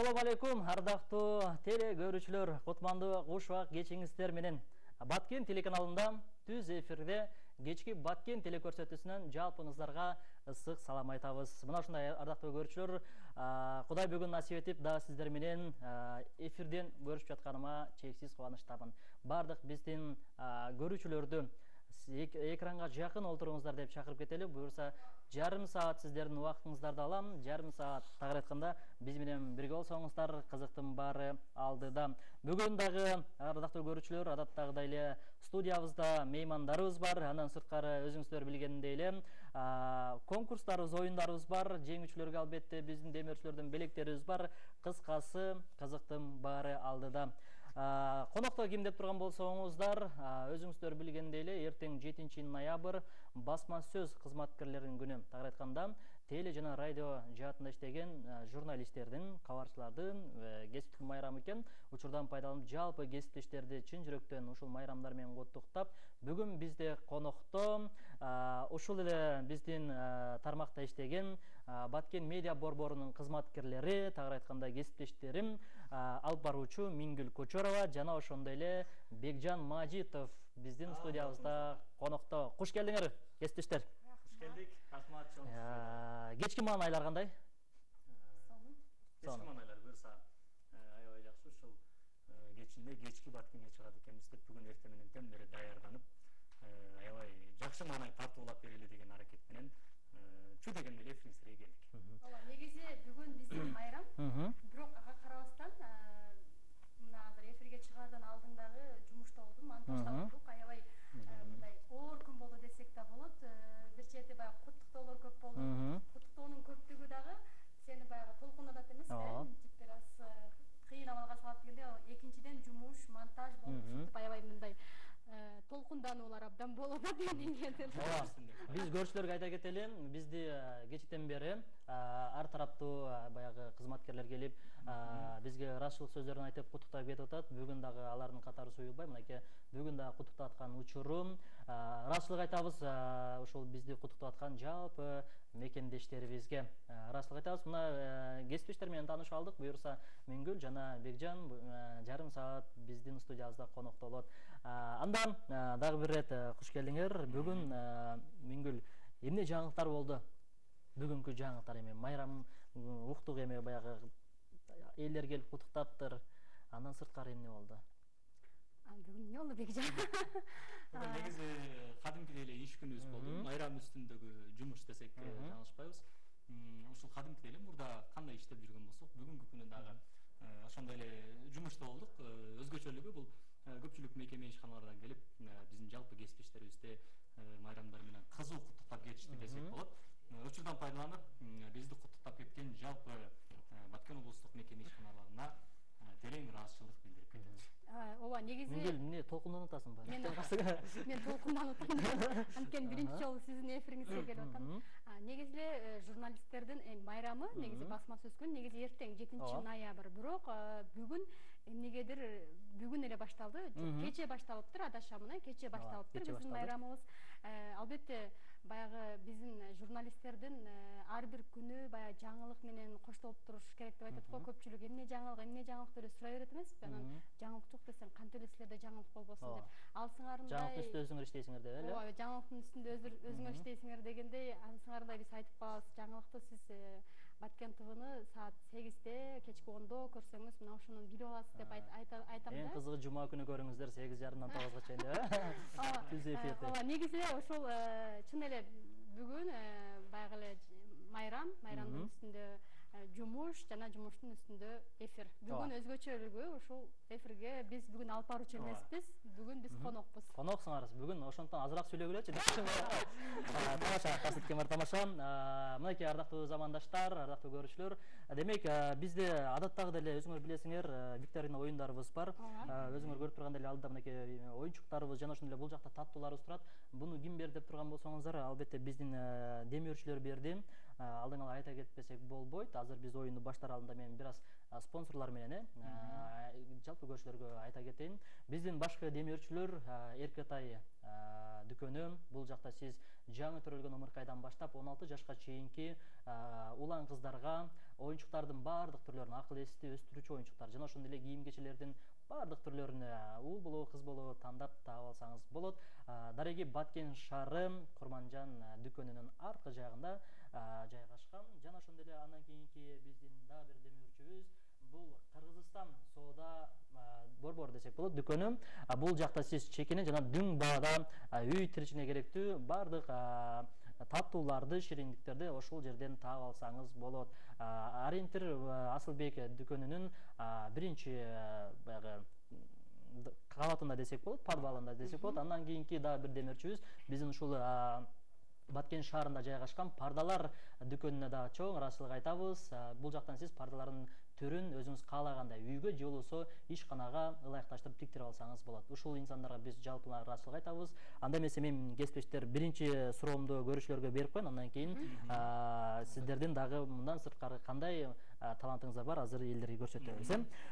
Assalamu алейкум, ардактуу теле көрүүчүлөр, кутмандуу куш убак кечиңиздер менен. Баткен телеканалында түз эфирде кечки Баткен телекөрсөтүүсүнөн жалпыңыздарга ысык салам айтабыз. Мына ушундай ардактуу көрүүчүлөр, Кудай бүгүн насип этип дагы сиздер менен эфирден көрүшүп жатканыма чексиз кубанычтамын. Бардык биздин көрүүчүлөрдү экранга жакын олтуруңуздар деп чакырып кетели. Буюрса жарым саат сиздердин убактыңыздарды алам. Жарым саат тагыр айтканда биз менен бирге болсоңуздар, кызыктын баары алдыда. Бүгүн дагы ардактуу көрүүчүлөр, адаттагыдай эле студиябызда меймандарыбыз бар. Андан сырткары өзүңүздөр билгендей эле конкурстарыбыз, оюндарыбыз бар. Жеңүүчүлөргө албетте биздин демөөрчүлөрдөн белектерибиз бар. Кыскасы кызыктын баары алдыда. Конокто ким деп турган болсоңуздар, өзүңүздөр билгендей эле эртең 7 ноябрь басма сөз кызматкерлеринин күнү. Тагыр айтканда, теле жана радио жаатында иштеген журналисттердин, кабарчылардын кесиптик майрамы экен. Учурдан пайдаланып, жалпы кесиптештерди чын жүрөктөн ушул майрамдар менен куттуктап, бүгүн бизде конокто ушул эле биздин тармакта иштеген Баткен медиа борборунун кызматкерлери, тагыр айтканда кесиптештерим, алып баруучу Мингүл Кочорова жана ошондой эле Бекжан Мажитов биздин студиябызда конокто. Куш келдиңер, кесиптештер. Куш келдик. Рахмат чоң. Кечки маанайлар кандай? Кечки маанайлар буюрса аябай жакшы. Ушул кечинде кечки Баткенге чыгат экенбиз деп бүгүн эртең менен темдери даярданып, аябай жакшы маанай тартуулап берели деген аракет менен чу дегенде эле эфириңизге келдик. Ооба, негизи бүгүн биздин майрам, бирок ага карабастан мына азыр эфирге чыгаардан алдын дагы жумушта болдум, монтажда болдук. Аябай мындай оор күн болду десек да болот. Бир чети баягы куттуктоолор көп болду. Куттуктоонун көптүгү дагы сени баягы толкундатат эмеспи? Мынтип бир аз кыйын абалга салат дегенде, экинчиден жумуш, монтаж болуп чыгып аябай мындай толкундануулар абдан болуп атат дегенден. Биз көрүүчүлөргө айта кетели, бизди кечтен бери ар тараптуу баягы кызматкерлер келип, бизге ыраазычылык сөздөрүн айтып куттуктап кетип атат. Бүгүн дагы алардын катары суюлбай, мынакей бүгүн дагы куттуктап аткан учурум. Ыраазычылык айтабыз ушул бизди куттуктап аткан жалпы мекендештерибизге. Ыраазычылык айтабыз. Мына кесиптештер менен таанышып алдык. Буюрса Мингүл жана Бекжан жарым саат биздин студиябызда конокто болот. Андан дагы бир ирет куш келдиңер. Бүгүн Мингүл эмне жаңылыктар болду? Бүгүнкү жаңылыктар эме? Майрам уктук эме, баягы элдер келип куттуктаптыр. Андан сырткары эмне болду? Бүгүн эмне болду Бекжан? Бүгүн негизи кадимкидей эле иш күнүбүз болду. Майрам үстүндөгү жумуш десек жаңылышпайбыз. Ушул кадимкидей эле мурда кандай иштеп жүргөн болсок, бүгүнкү күнү дагы ошондой эле жумушта болдук. Өзгөчөлүгү бул көпчүлүк мекеме ишканалардан келип, биздин жалпы кесиптештерибизди майрамдар менен кызуу куттуктап кетишти десек болот. Учурдан пайдаланып, бизди куттуктап кеткен жалпы Баткен облустук мекеме ишканаларына терең ыраазычылык билдирип кетебиз. Ооба, негизи Мингүл, эмне толкунданып атасың ба? Мен толкунданып атам. Анткени биринчи жолу сиздин эфириңизге келип атам. Негизи эле журналисттердин майрамы, негизи басма сөз күнү, негизи эртең 7 ноябрь. Бирок бүгүн эмнегедир бүгүн эле башталды. Кече башталыптыр, адашам мына, кече башталыптыр биздин майрамыбыз. Албетте, баягы биздин журналисттердин ар бир күнү баягы жаңылык менен коштолуп туруш керек деп айтат го. Көпчүлүк эмне жаңылык деп сурай берет эмеспи? Анан жаңылык жок десең, кантип эле силерде жаңылык болбосун деп. Ал сыңарындай жаңылыктын үстүндө өзүңөр иштейсиңер деп эле. Ооба, жаңылыктын үстүндө өзүңөр иштейсиңер дегендей, сыңарындай биз айтып калабыз. Жаңылыкты сиз Баткен ТВны саат 8-те, кечки 10-до көрсөңүз, мына ошону билип аласыз деп айтам да. Эң кызыгы жума күнү көрүңүздөр 8:30-дан 9-га чейин деп. Түз эфирде. Ооба, негизи эле ошол чын эле бүгүн баягы эле майрамдын үстүндө жумуш жана жумуштун үстүндө эфир. Бүгүн өзгөчөлүгү ушул эфирге биз бүгүн алып баруучу эмеспиз. Бүгүн биз конокпуз. Коноксуңарыз. Бүгүн ошондон азыраак сүйлөгүлөчү. Тамаша, касыптыкем бар тамаша. Мынакей ардактуу замандаштар, ардактуу көрүүчүлөр. Демек, бизде адаттагыдай эле өзүңөр билесиңер, викторина оюндарыбыз бар. Өзүңөр көрүп тургандай эле алдыда мынакей оюнчуктарыбыз жана ошондой эле бул жакта таттууларыбыз турат. Буну ким берди деп турган болсоңуздар, албетте биздин демөөрчүлөр берди. Алдын ала айта кетпесек болбойт. Азыр биз оюнду баштар алдында мен бир аз спонсорлор менен жалпы көрүүчүлөргө айта кетейин. Биздин башкы демөөрчүлөр Эркетай дүкөнү. Бул жакта сиз жаңы төрөлгөн ымыркайдан баштап 16 жашка чейинки улан кыздарга оюнчуктардын баардык түрлөрүн, акыл эсти өстүрүүчү оюнчуктар жана ошондой эле кийим-кечелердин баардык түрлөрүн уул болобу, кыз болобу тандап таап алсаңыз болот. Дареги Баткен шаары Курманжан дүкөнүнүн арткы жагында жайгашкан. Жана ошондой эле андан кийинки биздин дагы бир демөөрчүбүз бул Кыргызстан соода борбор десек болот дүкөнү. Бул жакта сиз чекинен жана дүң баада үй тиричине керектүү баардык таттууларды, шириндиктерди ошол жерден таап алсаңыз болот. Ориентир Асылбек дүкөнүнүн биринчи баягы кабатында десек болот, подвалында десек болот. Андан кийинки дагы бир демөөрчүбүз биздин ушул Баткен шаарында жайгашкан Пардалар дүкөнүнө дагы чоң ыраазычылык айтабыз. Бул жактан сиз пардалардын түрүн өзүңүз каалагандай үйгө же болбосо ишканага ылайыкташтырып тиктирип алсаңыз болот. Ушул инсандарга биз жалпы ыраазычылык айтабыз. Анда эмесе мен кесиптештер биринчи суроомду көрүүчүлөргө берип коеюн, андан кийин сиздердин дагы мындан сырткары кандай талантыңыздар бар азыр элдерге көрсөтөбүз.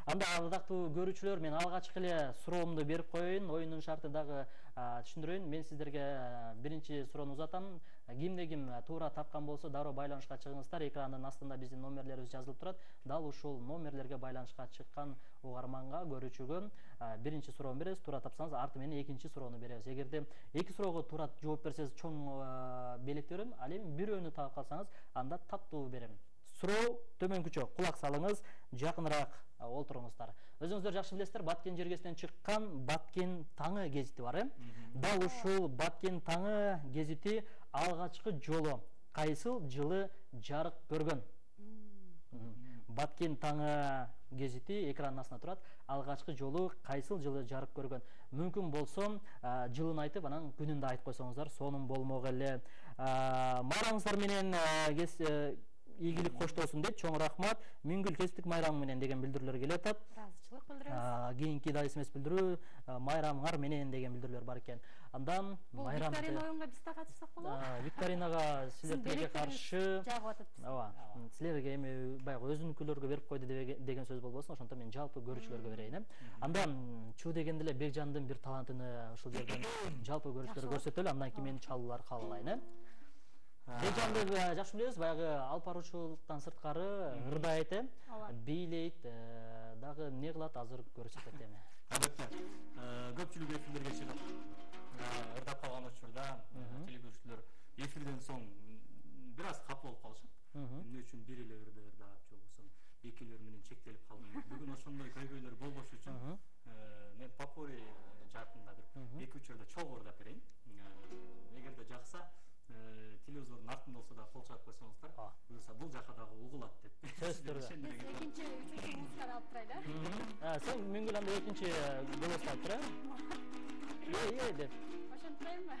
Анда ардактуу көрүүчүлөр, мен алгачкы эле суроомду берип коеюн, оюндун шарты дагы түшүндүрөйүн. Мен сиздерге биринчи суроону узатам. Кимде ким туура тапкан болсо дароо байланышка чыгыңыздар. Экрандын астында биздин номерлерибиз жазылып турат. Дал ушул номерлерге байланышка чыккан угарманга, көрүүчүгө биринчи суроону беребиз. Туура тапсаңыз арты менен экинчи суроону беребиз. Эгерде эки суроого туура жооп берсеңиз чоң белекти берем. Ал эми бирөөнү таап калсаңыз анда таттуу берем. Суроо төмөнкүчө, кулак салыңыз, жакыныраак олтуруңуздар. Өзүңүздөр жакшы билесиздер, Баткен жергесинен чыккан Баткен таңы гезити бар, Дал ушул Баткен таңы гезити алгачкы жолу кайсыл жылы жарык көргөн? Баткен таңы гезити экрандын астында турат. Алгачкы жолу кайсыл жылы жарык көргөн? Мүмкүн болсо жылын айтып, анан күнүн да айтып койсоңуздар, сонун болмок эле. Майрамыңыздар менен ийгилик коштолсун деп чоң рахмат. Мүнгүл кесиптик майрамы менен деген билдирүүлөр келип атат. Ыраазычылык билдиребиз. Кийинки да смс билдирүү майрамыңар менен деген билдирүүлөр бар экен. Андан майрам викторина оюнга биз да катышсак болобу? Викторинага силерге каршы жагып атат. Ооба. Силерге эми баягы өзүнүкүлөргө берип койду деген сөз болбосун, ошондо мен жалпы көрүүчүлөргө берейин. Андан чуу дегенде эле Бекжандын бир талантын ушул жерден жалпы көрүүчүлөргө көрсөтөлү, андан кийин мен чалуулар каалайын. Бекжанды жакшы билебиз, баягы алып баруучулуктан сырткары ырдайт, бийлейт, дагы эмне кылат азыр көрсөтөт эми. Албетте, көпчүлүк эфирлерге чыгып ырдап калган учурда телекөрүүчүлөр эфирден соң бир аз капа болуп калышат. Эмне үчүн бир эле ырдап же болбосо экилер менен чектелип калдым. Бүгүн ошондой көйгөйлөр болбош үчүн мен попури жаатында бир эки үч ырда чогуу ырдап берейин. Эгерде жакса телевизордун артында болсо да кол чалып койсоңуздар, буюрса бул жака дагы угулат деп. Биз экинчи, үчүнчү музыканы алып турайлы. Сен мүнгүл анда экинчи голосду алып тура. Деп. Ошентпейинби?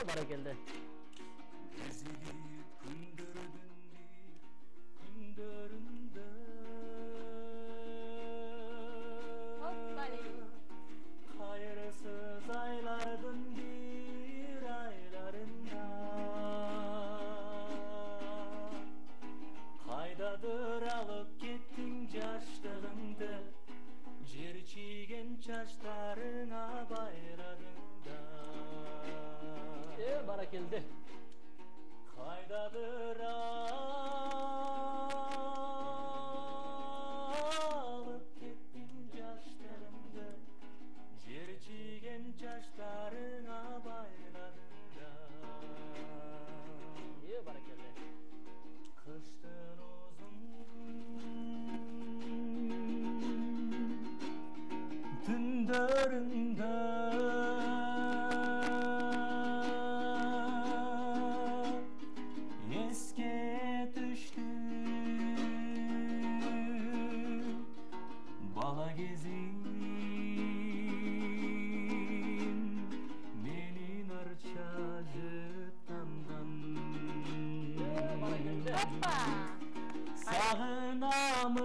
Баракелде. Кайрысыз айлардын бир айларында кайдадыр алып кеттиң жаштыгымды, жер чийген чачтарыңа байладың да. Баракелде. Кайдадыр алып кеттиң жаштыгымды, жер чийген чачтарыңа байладың да. Баракелде. Кыштын узун түндөрүндө эске түштү бала кезим, менин арча жыттандан. Сагынамын,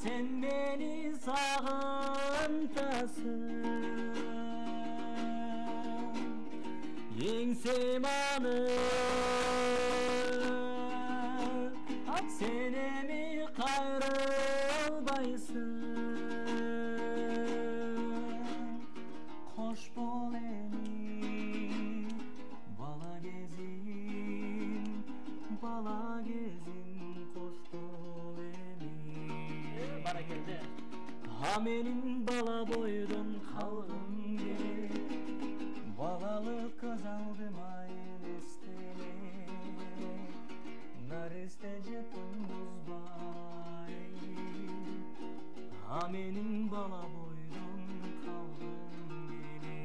сен мени сагынтасың, еңсем аны сен эми кайрылбайсың. Кош бол эми менин бала бойдон калгым келет, балалык көз алдыма элестене, наристе же туңгузбай, менин бала бойдон калгым келет,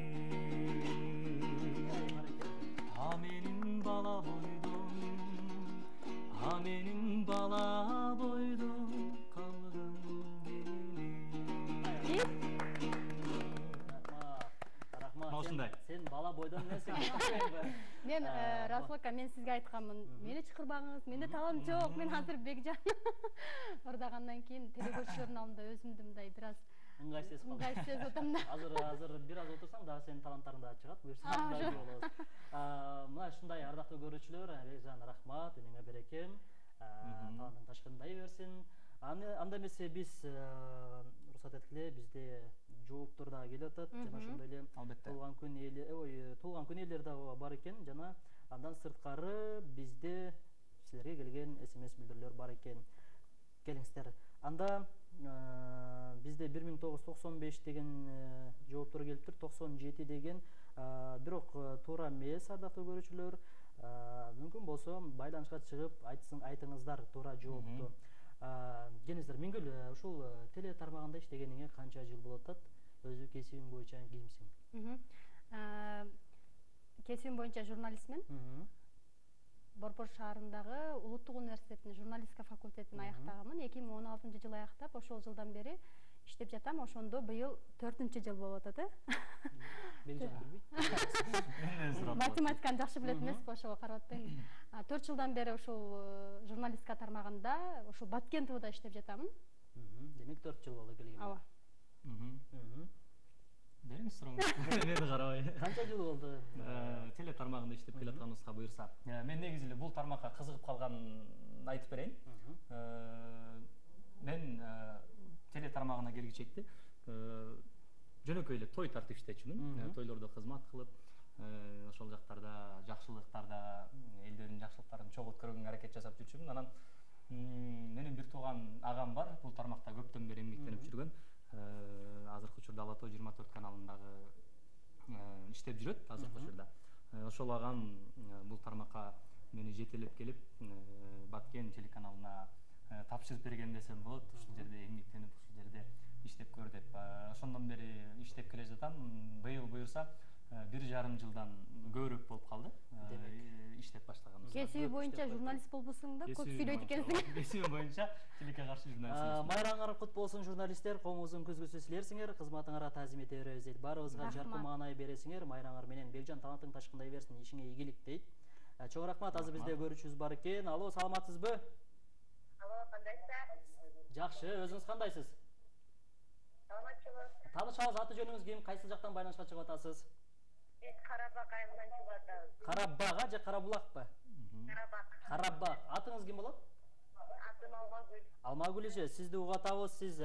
менин бала бойдон, менин бала бойдон калгым келет. Рахмат. Ушундай. Сен бала бойдон эмесиң. Мен Расул ака, мен сизге айтканмын, мени чакырбаңыз, менде талант жок, мен азыр Бекжан ырдагандан кийин телекөрүүчүлөрдүн алдында өзүмдү мындай бир аз ыңгайсыз сезип атам да. Азыр бир аз отурсаң дагы сенин таланттарың да чыгат, буюрса мындай болобуз. Мына ушундай ардактуу көрүүчүлөр, Бекжан рахмат, энеңе береке. Талантың ташкындай берсин. Анда эмесе биз уруксат эткиле, бизде жооптор дагы келип атат, жана ошондой эле Албетте. туулган күн ээлери дагы бар экен, жана андан сырткары бизде силерге келген SMS билдирүүлөр бар экен. Келиңиздер. Анда бизде 1995 деген жооптор келиптир, 97 деген, бирок туура эмес ардактуу көрүүчүлөр. Мүмкүн болсо байланышка чыгып айтыңыздар туура жоопту. Келиңиздер, Миңгүл, ушул теле тармагында иштегениңе канча жыл болуп атат? Өзү кесибиң боюнча кимсиң? Кесибим боюнча журналистмин. Борбор шаарындагы Улуттук университетинин журналистика факультетин аяктаганмын. 2016 жылы аяктап, ошол жылдан бери иштеп жатам. Ошондо быйыл 4-жыл болуп атат, Бекжан билбейт. Математиканы жакшы билет эмеспи, ошого карап атпайм. 4 жылдан бери ушул журналистика тармагында, ушул Баткен ТВда иштеп жатамын. Демек 4 жыл болду келгенине. Ооба. Бериңиз сурооңузду. Мени карабай. Канча жыл болду? Теле тармагында иштеп келатканыбызга буюрса. Мен негизи эле бул тармакка кызыгып калганын айтып берейин. Мен теле тармагына келгичекти жөнөкөй эле той тартып иштечүмүн. Тойлордо кызмат кылып, ошол жактарда жакшылыктарда элдердин жакшылыктарын чогултуп көргөнгө аракет жасап жүрчүмүн. Анан менин бир тууган агам бар, бул тармакта көптөн бери эмгектенип жүргөн. Азыркы учурда Ала Тоо 24 каналындагы иштеп жүрөт азыркы учурда. Ошол агам бул тармакка мени жетелеп келип, Баткен телеканалына тапшырып берген десем болот. Ушул жерде эмгектенип, ушул жерде иштеп көр деп. Ошондон бери иштеп келе жатам. Быйыл буюрса 1,5 жылдан көбүрөөк болуп калды. Иштеп баштаганбыз. Кесиби боюнча журналист болбосуң да, көп сүйлөйт экенсиң. Кесиби боюнча тилекке каршы журналист. Майраңар кут болсун журналисттер, коңуңуздун күзгүсү силерсиңер, кызматыңарга таазим эте беребиз дейт. Баарыбызга жаркын маанай бересиңер. Майраңар менен Бекжан талантың ташкындай берсин, ишиңе ийгилик дейт. Чоң рахмат, азыр бизде көрүүчүбүз бар экен. Алло, саламатсызбы? Алло, кандайсыз? Жакшы, өзүңүз кандайсыз? Саламатчылык. Таанышабыз, аты жөнүңүз ким, кайсы жактан байланышка чыгып атасыз? Биз Карабак айылынан чыгып атабыз. Карабага же Карабулакпы? Карабак. Карабак. Атыңыз ким болот? Атым Алмагүл. Алмагүл эже, сизди угатабыз. Сиз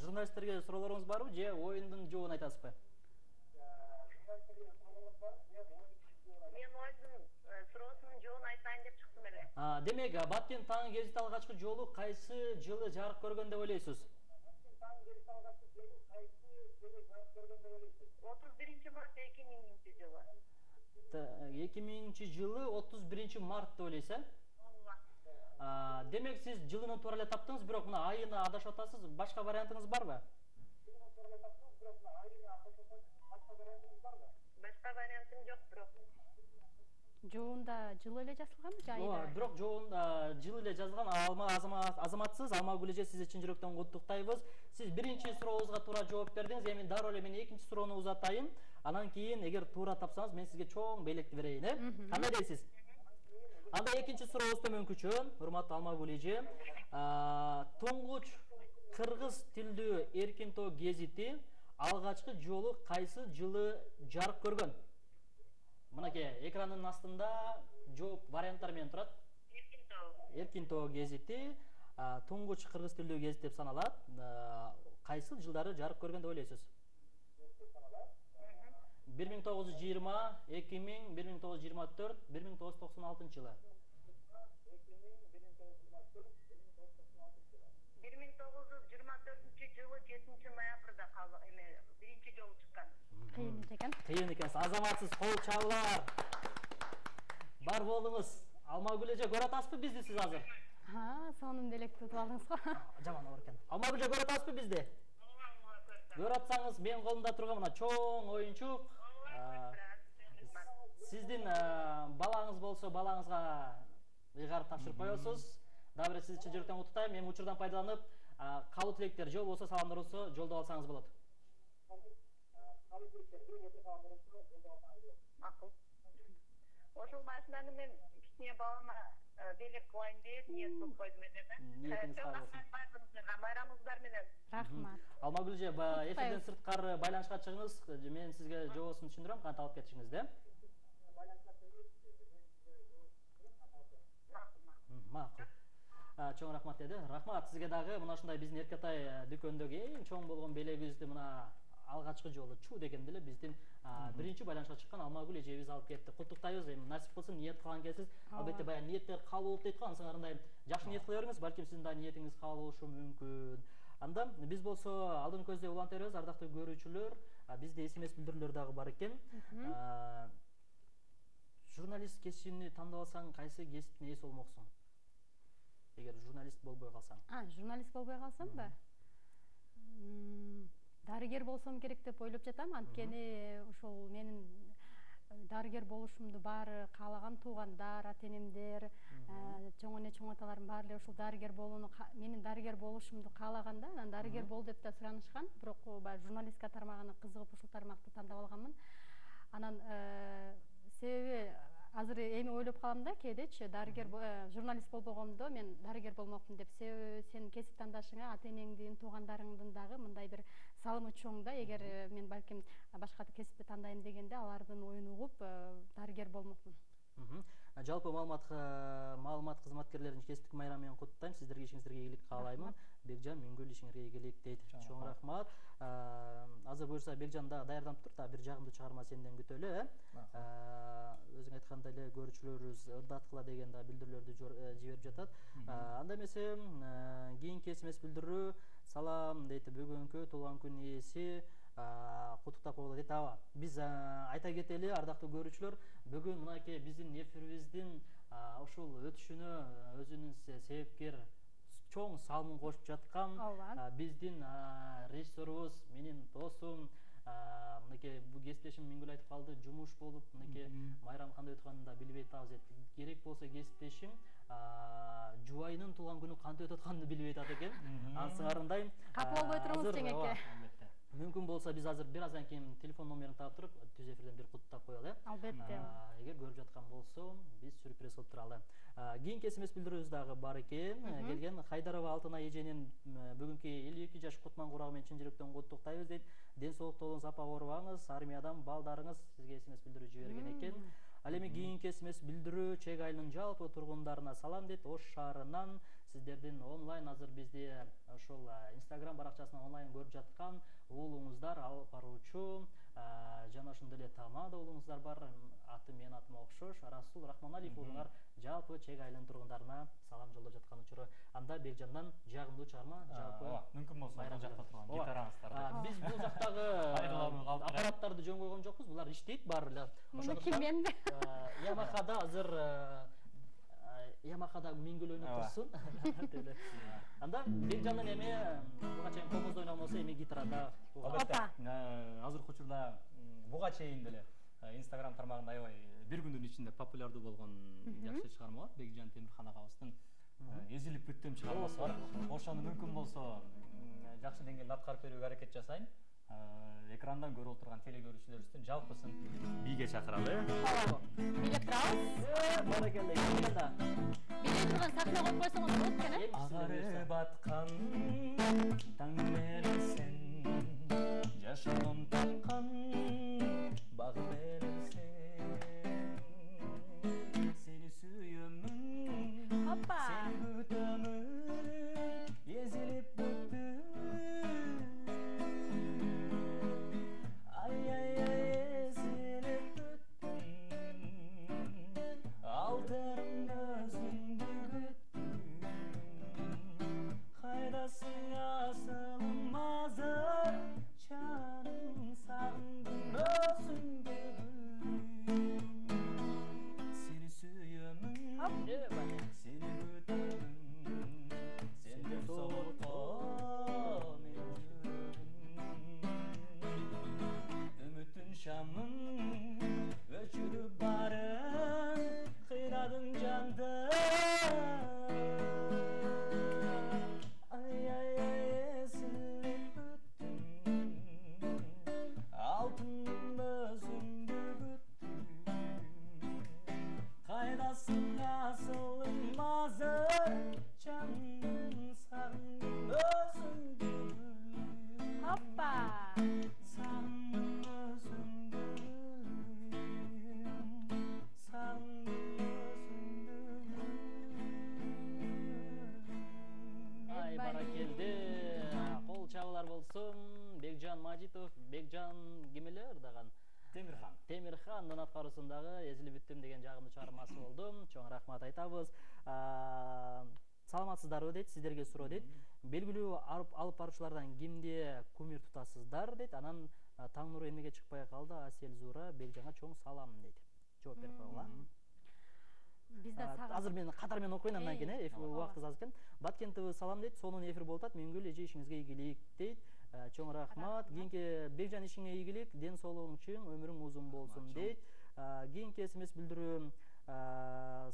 журналисттерге суроолоруңуз барбы же оюндун жообун айтасызбы? Мен ойдун суроосунун жообун айтайын деп чыктым эле. Демек, Баткен таңы гезити алгачкы жолу кайсы жылы жарык көргөн деп ойлойсуз? 31 март 2000 жылы. 2000 жылы 31 март деп ойлойсуз, демек сиз жылын туура эле таптыңыз, бирок мына айыны адашып атасыз. Башка вариантыңыз барбы? Башка вариантым жок, бирок. Жоонда жылы эле жазылганбы же айда? Бирок жоонда жылы эле жазылган. Азаматсыз Алмагүл эже, сизди чын жүрөктөн куттуктайбыз. Сиз биринчи сурообузга туура жооп бердиңиз. Эми дароо эле мен экинчи суроону узатайын. Анан кийин эгер туура тапсаңыз, мен сизге чоң белекти берейин, Кандай дейсиз? Анда экинчи сурообуз төмөнкүчө, урматтуу Алмагүл эже. Туңгуч кыргыз тилдүү Эркин Тоо гезити алгачкы жолу кайсы жылы жарык көргөн? Мынакей экранын астында жооп варианттар менен турат. Эркин Тоо гезити туңгуч кыргыз тилдүү гезит деп саналат. Кайсы жылдары жарык көргөн деп ойлойсуз? 1920, 2000, 1924, 1996 жылы. 1924 жылы 7 ноябрь экен. Кыйын экенсиз, азаматсыз, кол чабуулар. Бар болуңуз. Алмагүл эже көрүп атасызбы бизди сиз азыр? Сонун элек тутуп алдыңыз го. Жаман оор экен. Алмагүл эже көрүп атасызбы бизди? Көрүп атсаңыз, менин колумда турган мына чоң оюнчук. Сиздин балаңыз болсо, балаңызга ыйгарып тапшырып коесуз. Дагы бир сизди чын жүрөктөн куттуктайм. Эми учурдан пайдаланып, кабыл тилектер жол болсо, саламдар болсо жолдоп алсаңыз болот. Ошол машинаны мен кичине балама белек кылайын деп ниет кылып койдум эле. Майрамыңыздар менен. Рахмат. Алмагүл эже, эфирден сырткары байланышка чыгыңыз. Мен сизге жообосун түшүндүрөм, кантип алып кетишиңизди. Макул. Чоң рахмат деди. Рахмат сизге дагы. Мына ушундай биздин Эркетай дүкөндөгү эң чоң болгон белегибизди мына алгачкы жолу чуу дегенде эле биздин биринчи байланышка чыккан Алмагүл эжебиз алып кетти. Куттуктайбыз. Эми насип кылсын, ниет кылган кезиз. Албетте баягы ниеттер кабыл болуп дейт го, ансыңарындай жакшы ниет кыла бериңиз, балким сиздин да ниетиңиз кабыл болушу мүмкүн. Анда биз болсо алдын көздөй уланта беребиз, ардактуу көрүүчүлөр. Бизде СМС билдирүүлөр дагы бар экен. Журналист кесибини тандап алсаң, кайсы кесиптин ээси болмоксуң? Эгер журналист болбой калсаң. Журналист болбой калсамбы? Дарыгер болсом керек деп ойлоп жатам. Анткени ушул менин дарыгер болушумду баары каалаган туугандар, ата-энемдер, чоң эне чоң аталарым баары эле ушул дарыгер болууну, менин дарыгер болушумду каалаганда, анан дарыгер бол деп да суранышкан. Бирок баягы журналистика тармагына кызыгып ушул тармакты тандап алганмын. Анан себеби азыр эми ойлоп калам да, кээдечи дарыгер журналист болбогондо мен дарыгер болмокмун деп. Себеби сен кесип тандашыңа ата-энеңдин, туугандарыңдын дагы мындай бир салымы чоң да. Эгер мен балким башка кесипти тандайм дегенде алардын оюн угуп дарыгер болмокмун. Жалпы маалымат кызматкерлерин кесиптик майрамы менен куттуктайм. Сиздерге ишиңиздерге ийгилик каалаймын. Бекжан Миңгүл ишиңерге ийгилик дейт. Чоң рахмат. Азыр буюрса Бекжан да даярданып тур, бир жагымдуу чыгарма сенден күтөлү, өзүң айткандай эле көрүүчүлөрүбүз ырдаткыла деген да билдирүүлөрдү жиберип жатат. Анда эмесе кийинки СМС билдирүү салам дейт, бүгүнкү туулган күн ээси куттуктап коелу дейт. Биз айта кетели, ардактуу көрүүчүлөр, бүгүн мынакей биздин эфирибиздин ушул өтүшүнө өзүнүн себепкер чоң салымын кошуп жаткан биздин режиссерубуз, менин досум, мынакей бул кесиптешим Миңгүл айтып калды, жумуш болуп, мынакей майрам кандай өткөнүн да билбей атабыз. Керек болсо кесиптешим жубайынын туулган күнү кантип өтүп атканын билбей атат экен. Ансыңарындай капа болбой туруңуз жеңеке. Мүмкүн болсо биз азыр бир аздан кийин телефон номерин таап туруп, түз эфирден бир куттуктап коелу. Албетте. Эгер көрүп жаткан болсо, биз сюрприз кылып туралы. Кийинки СМС билдирүүбүз дагы бар экен. Келген Хайдарова Алтынай эженин бүгүнкү 52 жаш кутман курагы менен чын жүрөктөн куттуктайбыз дейт. Ден соолуктуу болуңуз, апа оорубаңыз, армиядан балдарыңыз сизге СМС билдирүү жиберген экен. Ал эми кийинки СМС билдирүү Чек айылынын жалпы тургундарына салам дейт. Ош шаарынан сиздердин онлайн азыр бизди ошол Instagram баракчасынан онлайн көрүп жаткан уулуңуздар, алып баруучу жана ошондой эле Тамада уулуңуздар бар. Аты менин атыма окшош, Расул Рахманалиев уулуңар жалпы Чек айылынын тургундарына салам жолдоп жаткан учуру. Анда Бекжандан жагымдуу чыгарма жалпы мүмкүн болсо бул жакта турган гитараңыздар. Биз бул жактагы аппараттарды жөн койгон жокпуз. Булар иштейт баары эле. Ошондуктан Ямахада азыр Ямахада Миңгүл ойноп турсун. Анда Бекжандын эми буга чейин комузда ойногон болсо, эми гитарада. Азыркы учурда буга чейин деле Instagram тармагында аябай бир күндүн ичинде популярдуу болгон жакшы чыгарма бар. Бекжан Темирхан агабыздын Эзилип бүттүм чыгармасы бар. Ошону мүмкүн болсо жакшы деңгээлде аткарып берүүгө аракет жасайын. Экрандан көрүп отурган телекөрүүчүлөрүбүздүн жалпысын бийге чакыралы. Бийлеп турабыз. Баракелде. Бекжанда. Бийлей турган сахна коюп койсоңуз болот экен, э? Агарып аткан таң менен сен, жашоодон тапкан баг менен сен. Сени сүйөмүн, сени күтөмүн, эзилип бүттүм. Алтын өзүңдү күттүм, кайдасың асылым азыр, жаным сагындым баракелде. Кол чабуулар болсун. Бекжан Мажитов, Бекжан кимелер даган? Темирхан аткаруусундагы Эзилип бүттүм деген жагымдуу чыгармасы болду. Чоң рахмат айтабыз. Саламатсыздарбы дейт, сиздерге суроо дейт. Белгилүү алып баруучулардан кимди кумир тутасыздар дейт. Анан таң нуру эмнеге чыкпай калды? Асел Зура Бекжанга чоң салам дейт. Жооп берип койгула. Азыр мен катар менен окуйн, андан кийин убактыбыз аз экен. Баткен ТВ салам дейт. Сонун эфир болуп атат. Мөңгүл эже ишиңизге ийгилик дейт. Чоң рахмат. Кийинки Бекжан ишиңе ийгилик, ден соолугуң чың, өмүрүң узун болсун дейт. Кийинки СМС билдирүү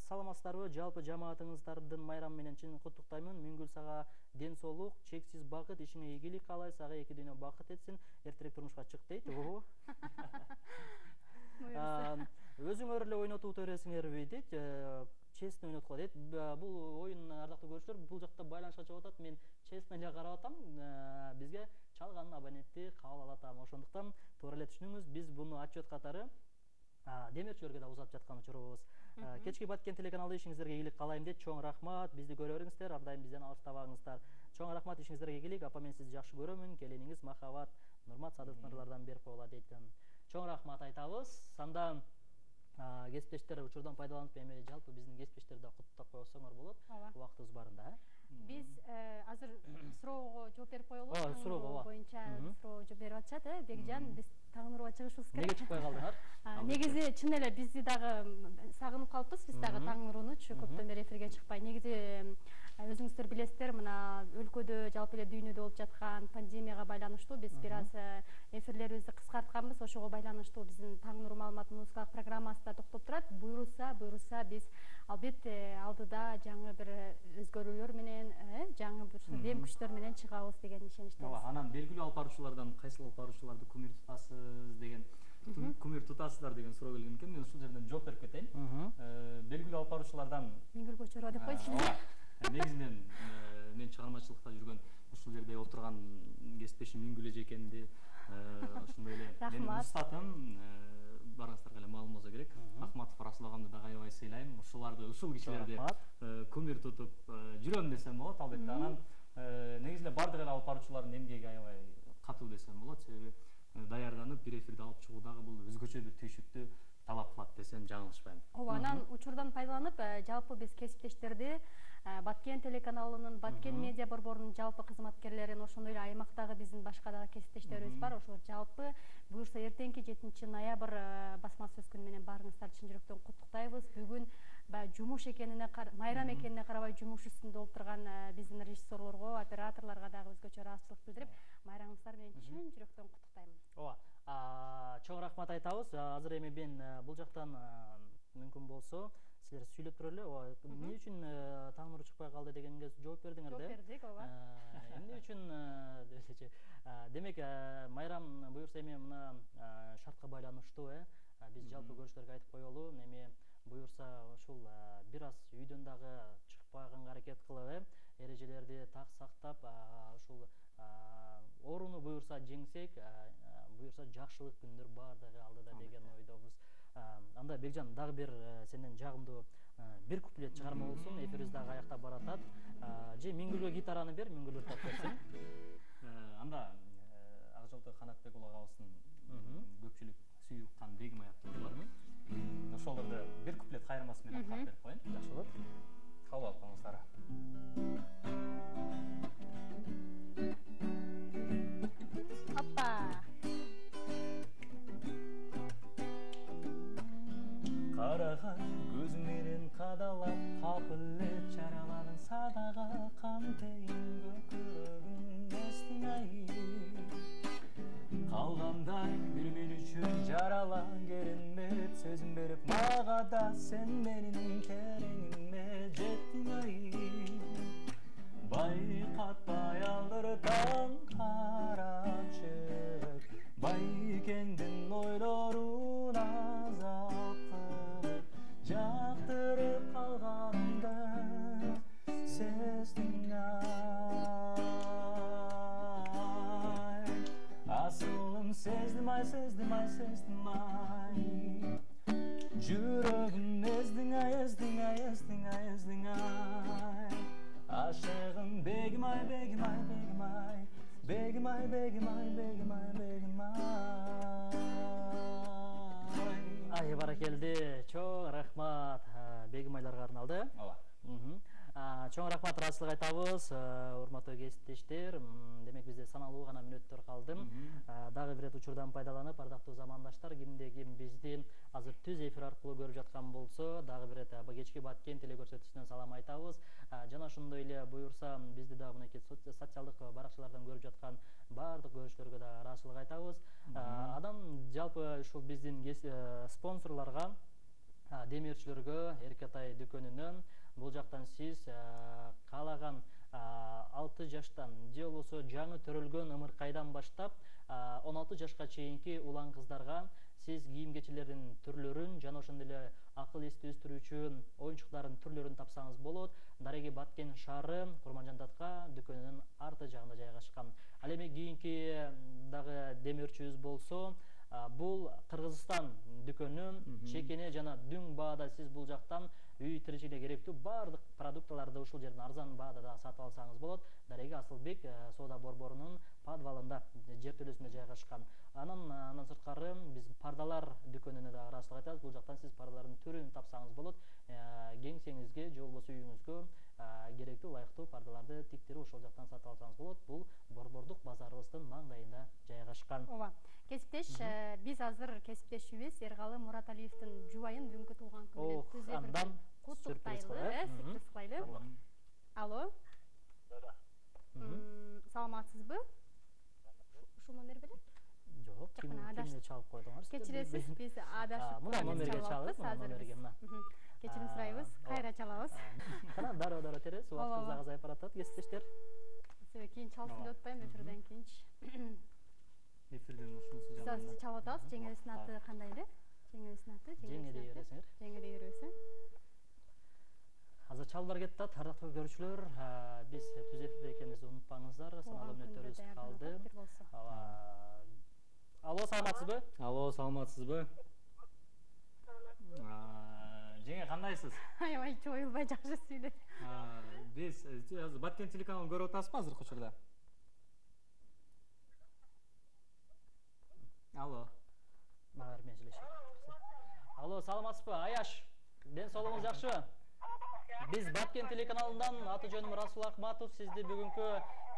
саламатсыздарбы? Жалпы жамаатыңыздардын майрамы менен чын куттуктаймын. Мөңгүл сага ден соолук, чексиз бакыт, ишиңе ийгилик каалай, сага эки дүйнө бакыт этсин. Эртерээк турмушка чык дейт. Өзүңөр эле ойнотуп бересиңерби дейт. Честно ойноткула дейт. Бул оюн ардактуу көрүүчүлөр, бул жакта байланышка чыгып атат. Мен честно эле карап атам. Бизге чалган абонентти кабыл алып атам. Ошондуктан туура эле түшүнүңүз, биз буну отчет катары демирчилерге да узатып жаткан учурубуз. Кечки Баткен телеканалда ишиңиздерге ийгилик каалайм дейт. Чоң рахмат. Бизди көрө бериңиздер, ар дайым бизден алыстабаңыздар. Чоң рахмат, ишиңиздерге ийгилик. Апа, мен сизди жакшы көрөмүн. Келиниңиз махабат, Нурмат Садыктарлардан берип койгула дейт. Чоң рахмат айтабыз. Анда кесиптештер учурдан пайдаланып эми жалпы биздин кесиптештерди куттуктап койсоңор болот. Убактыбыз барында. Биз азыр суроого жооп берип коелу. Суроого боюнча суроо жооп берип атышат. Бекжан, биз таң нурга чыгышыбыз керек. Неге чыкпай калдыңар? Негизи чын эле бизди дагы сагынып калыппыз. Биз дагы таң нурунучу көптөн бери эфирге чыкпай. Негизи өзүңүздөр билесиздер, мына өлкөдө жалпы эле дүйнөдө болуп жаткан пандемияга байланыштуу биз бир аз эфирлерибизди кыскартканбыз. Ошого байланыштуу биздин таң нуру маалымат музыкалык программасы да токтоп турат. Буйруса биз албетте алдыда жаңы бир өзгөрүүлөр менен, жаңы бир дем күчтөр менен чыгабыз деген ишеничтебиз. Анан белгилүү алып баруучулардан кайсыл алып баруучуларды кумир тутасыз деген кумир тутасыздар деген суроо келген экен. Мен ушул жерден жооп берип кетейин. Белгилүү алып баруучулардан Мөңгүл Көчөрө деп койчу. Негизинен мен чыгармачылыкта жүргөн ушул жерде отурган кесиптешим Мөңгүл эже экенди ошондой эле менин устатым барыңыздарга эле маалым болсо керек. Ахматов Расул агамды да аябай сыйлайм. Ушул кишилерди кумир тутуп жүрөм десем болот. Албетте анан негизи эле бардык эле алып баруучулардын эмгеги аябай катуу десем болот. Себеби даярданып бир эфирди алып чыгуу дагы бул өзгөчө бир түйшүктү талап кылат десем жаңылышпайм. Ооба, анан учурдан пайдаланып жалпы биз кесиптештерди Баткен телеканалынын, Баткен медиа борборунун жалпы кызматкерлерин, ошондой эле аймактагы биздин башка дагы кесиптештерибиз бар. Ошо жалпы буюрса эртеңки 7-ноябрь басма сөз күнү менен баарыңыздарды чын жүрөктөн куттуктайбыз. Бүгүн жумуш экенине, майрам экенине карабай жумуш үстүндө болуп турган биздин режиссерлорго, операторлорго дагы өзгөчө ыраазычылык билдирип, майрамыңыздар менен чын жүрөктөн куттуктайм. Ооба. Чоң рахмат айтабыз. Азыр эми мен бул жактан мүмкүн болсо силер сүйлөп туреле. Эмне үчүн таң нуру чыкпай калды дегенге жооп бердиңер да? Жооп бердик, ооба. Эмне үчүн десечи. Демек, майрам буюрса эми мына шартка байланыштуу, биз жалпы көрүүчүлөргө айтып коелу. Эми буюрса ушул бир аз үйдөн дагы чыкпаганга аракет кылып, эрежелерди так сактап, ушул ооруну буюрса жеңсек, буюрса жакшылык күндөр баардыгы алдыда деген ойдобуз. Анда Бекжан, дагы бир сенден жагымдуу бир куплет чыгарма болсун, эфирибиз дагы аяктап баратат. Же Мөңгүлгө гитараны бер, Мөңгүл ыртап берсин. Анда Акжолтой Канатбек уулу агабыздын көпчүлүк сүйүп уккан Бегим аяктуу бар. Ошолорду бир куплет кайырмасы менен кап берип коеюн. Жакшы болот. Кабыл алып коюңуздар. Аппа. Караган көзүң менен кадалап, капылет жараладың садага кантейин көкүрөгүң эстиң ай. Калгандай бир мен үчүн жаралан керенмеп, сөзүң берип мага да сен менин кереңиңме жеттиң ай. Байкатпай алдыртаң карачык, байкеңдин ойлорун азап кылып, жактырып калганымды сездиң ай. Асылым сездим ай, сездим ай, сездим ай. Жүрөгүм эздиң ай, эздиң ай, эздиң ай, эздиң ай. Ашыгым Бегим ай, бегим ай, бегим ай, бегим ай, бегим ай, бегим ай, бегим ай. Ай, баракелди, чоң рахмат. Бегим айларга арналды. ооба. Чоң рахмат, ыраазычылык айтабыз, урматтуу кесиптештер. Демек бизде саналуу гана мүнөттөр калды. Дагы бир учурдан пайдаланып, ардактуу замандаштар, кимде ким бизди азыр түз эфир аркылуу көрүп жаткан болсо, дагы бир кечки Баткен телекөрсөтүүсүнөн салам айтабыз. Жана ошондой эле буюрса, бизди дагы мынакей социалдык баракчалардан көрүп жаткан баардык көрүүчүлөргө да ыраазычылык айтабыз. Анан жалпы ушул биздин спонсорлорго, демирчилергө, Эркетай дүкөнүнөн бул жактан сиз каалаган 6 жаштан же болбосо жаңы төрөлгөн ымыркайдан баштап 16 жашка чейинки улан кыздарга сиз кийим кечелердин түрлөрүн жана ошондой эле акыл эсти өстүрүүчү оюнчуктардын түрлөрүн тапсаңыз болот. Дареги Баткен шаары Курманжан Датка дүкөнүнүн арты жагында жайгашкан. Ал эми кийинки дагы демирчүбүз болсо, бул Кыргызстан дүкөнү, чекене жана дүң баада сиз бул жактан үй тиричиликке керектүү баардык продуктыларды ушул жерден арзан баада да сатып алсаңыз болот. Дареги Асылбек соода борборунун подвалында, жертөлөсүндө жайгашкан. Андан сырткары биз пардалар дүкөнүнө да ыраазычылык айтабыз. Бул жактан сиз пардалардын түрүн тапсаңыз болот. Кеңсеңизге же болбосо үйүңүзгө керектүү ылайыктуу пардаларды тиктирип ошол жактан сатып алсаңыз болот. Бул борбордук базарыбыздын маңдайында жайгашкан. Ооба. Кесиптеш, биз азыр кесиптешибиз Эргалы Мураталиевдин жубайын бүгүнкү туулган күнү менен түз эфирден куттуктайлы, сюрприз кылайлы. Алло. Саламатсызбы? Ушул номер беле? Жок, кимге чалып койдуңар? Кечиресиз, биз адашып мына номерге чалып, мына номерге мына. Кечирим сурайбыз, кайра чалабыз. Кана дароо терес, убактыбыз дагы азайып баратат, кесиптештер. Себеби кийин чалсын деп атпайм, эфирден кийинчи. Эфирден ушунусу жагында. Биз чалып атабыз, жеңебиздин аты кандай эле? Жеңебиздин аты? Жеңедей бересиңер. Жеңедей бересиң. Азыр чалбар кетти, ардактуу көрүүчүлөр, биз түз эфирде экенибизди унутпаңыздар, саналуу мүнөттөрүбүз калды. Алло, саламатсызбы? Алло, саламатсызбы? Жеңе, кандайсыз? Аябай жоюлбай жакшы сүйлөйт. Биз азыр Баткен телеканалын көрүп атасызбы азыркы учурда? Алло. Мен сүйлөшөм. Алло, саламатсызбы? Аяш, ден соолугуңуз жакшыбы? Биз Баткен телеканалынан аты жөнүм Расул Акматов, сизди бүгүнкү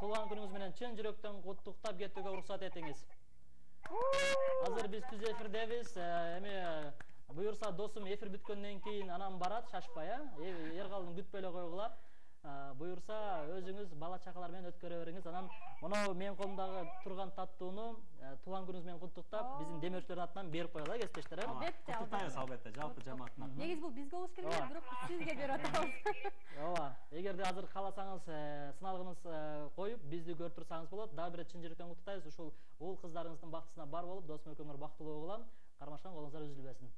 туулган күнүңүз менен чын жүрөктөн куттуктап кетүүгө уруксат этиңиз. Азыр биз түз эфирдебиз. Эми буюрса досум эфир бүткөндөн кийин анан барат, шашпай, Эргалдын күтпөй эле койгула. Буюрса өзүңүз бала чакалар менен өткөрө бериңиз. Анан мына менин колумдагы турган таттууну туулган күнүңүз менен куттуктап, биздин демирчилердин атынан берип коелу, кесиптештер. Куттуктайбыз албетте, жалпы жамааттын атынан. Негизи бул бизге болуш керек эле, бирок сизге берип атабыз. Ооба, эгерде азыр кааласаңыз, сыналгыңыз коюп, бизди көрүп турсаңыз болот. Дагы бир чын жүрөктөн куттуктайбыз. Ушул уул кыздарыңыздын бактысына бар болуп, досум экөөңөр бактылуу болгула. Кармашкан колуңуздар үзүлбөсүн.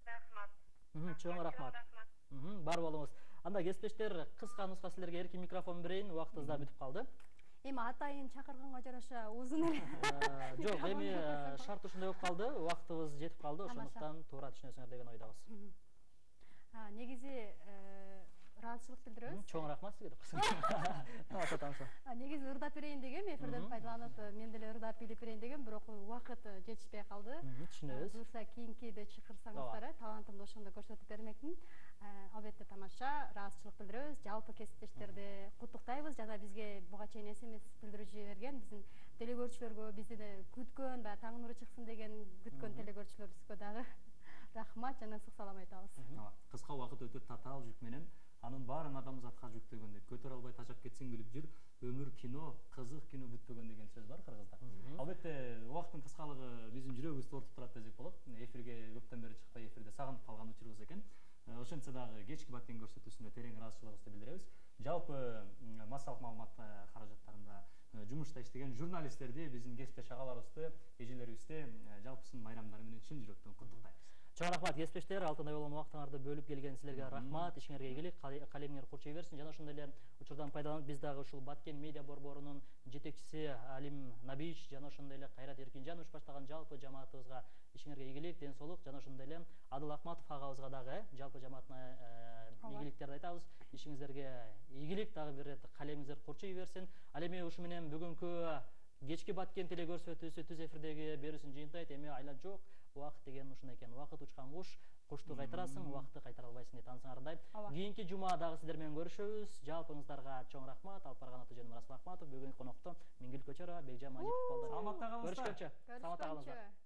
Рахмат. Чоң рахмат. Бар болуңуз. Анда кесиптештер, кыска нуска силерге эркин микрофон берейин. Убактыбыз да бүтүп калды. Эми атайын чакырганга жараша узун эле. Жок, эми шарт ушундай болуп калды. Убактыбыз жетип калды. Ошондуктан туура түшүнөсүңөр деген ойдобуз. Негизи ыраазычылык билдиребиз. Чоң рахмат сизге деп. Негизи ырдап берейин дегем, эфирден пайдаланып, мен деле ырдап билип берейин дегем, бирок убакыт жетишпей калды. Түшүнөбүз. Буюрса кийинкиде чакырсаңыздар, талантымды ошондо көрсөтүп бермекмин. Албетте тамаша, ыраазычылык билдиребиз. Жалпы кесиптештерди куттуктайбыз жана бизге буга чейин СМС билдирүү жиберген, биздин телекөрүүчүлөргө, бизди күткөн, баягы таң нуру чыксын деген күткөн телекөрүүчүлөрүбүзгө дагы рахмат жана ысык салам айтабыз. Кыска убакыт өтүп татаал жүк менен анын баарын адамзатка жүктөгөндөй көтөрө албай тажап кетсең билип жүр, өмүр кино, кызык кино бүтпөгөн деген сөз бар кыргызда. Албетте убакыттын кыскалыгы биздин жүрөгүбүздү оорутуп турат десек болот. Эфирге көптөн бери чыкпай, эфирде сагынып калган учурубуз экен. Ошентсе дагы кечки Баткен көрсөтүүсүндө терең ыраазычылыгыбызды билдиребиз. Жалпы массалык маалымат каражаттарында жумушта иштеген журналисттерди, биздин кесиптеш агаларыбызды, эжелерибизди жалпысын майрамдары менен чын жүрөктөн куттуктайбыз. Чоң рахмат кесиптештер, алтындай болгон убактыңарды бөлүп келген силерге рахмат. Ишиңерге ийгилик, калемиңер курчай берсин. Жана ошондой эле учурдан пайдаланып биз дагы ушул Баткен медиа борборунун жетекчиси Алим Набиевич жана ошондой эле Кайрат Эркинжанович баштаган жалпы жамаатыбызга ишиңерге ийгилик, ден соолук жана ошондой эле Адыл Акматов агабызга дагы жалпы жамаатына ийгиликтерди айтабыз. ишиңиздерге ийгилик, дагы бир ирет калемиңиздер курчуй берсин. Ал эми ушу менен бүгүнкү кечки Баткен телекөрсөтүүсү түз эфирдеги берүүсүн жыйынтайт. Эми айла жок, убакыт деген ушундай экен. Убакыт учкан куш, кушту кайтарасың, убакытты кайтара албайсың дейт ансыңардай. Кийинки жума дагы сиздер менен көрүшөбүз. Жалпыңыздарга чоң рахмат. Алып барган аты жөнүм Расул Акматов. Бүгүнкү конокто Миңгил Көчөрова, Бекжан Мажитов болду. Саламатта калыңыздар. Көрүшкөнчө. Саламатта калыңыздар.